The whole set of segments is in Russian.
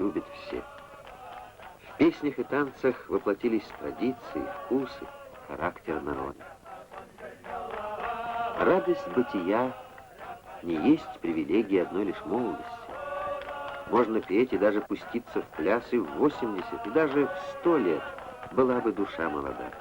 любят все. В песнях и танцах воплотились традиции, вкусы, характер народа. Радость бытия не есть привилегия одной лишь молодости. Можно петь и даже пуститься в пляс и в 80, и даже в 100 лет, была бы душа молода.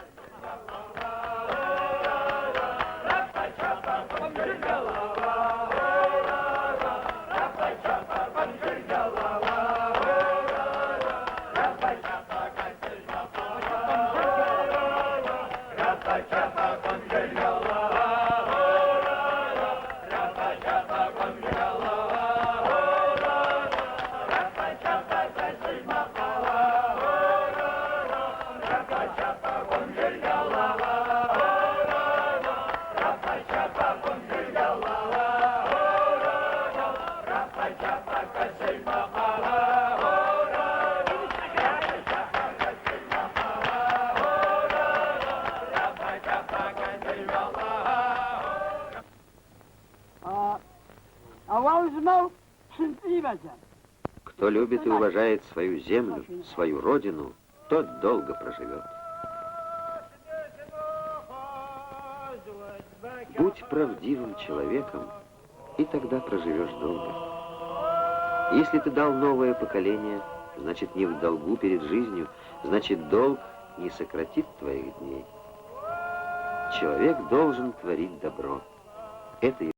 Кто любит и уважает свою землю, свою родину, тот долго проживет. Будь правдивым человеком, и тогда проживешь долго. Если ты дал новое поколение, значит, не в долгу перед жизнью, значит, долг не сократит твоих дней. Человек должен творить добро. Это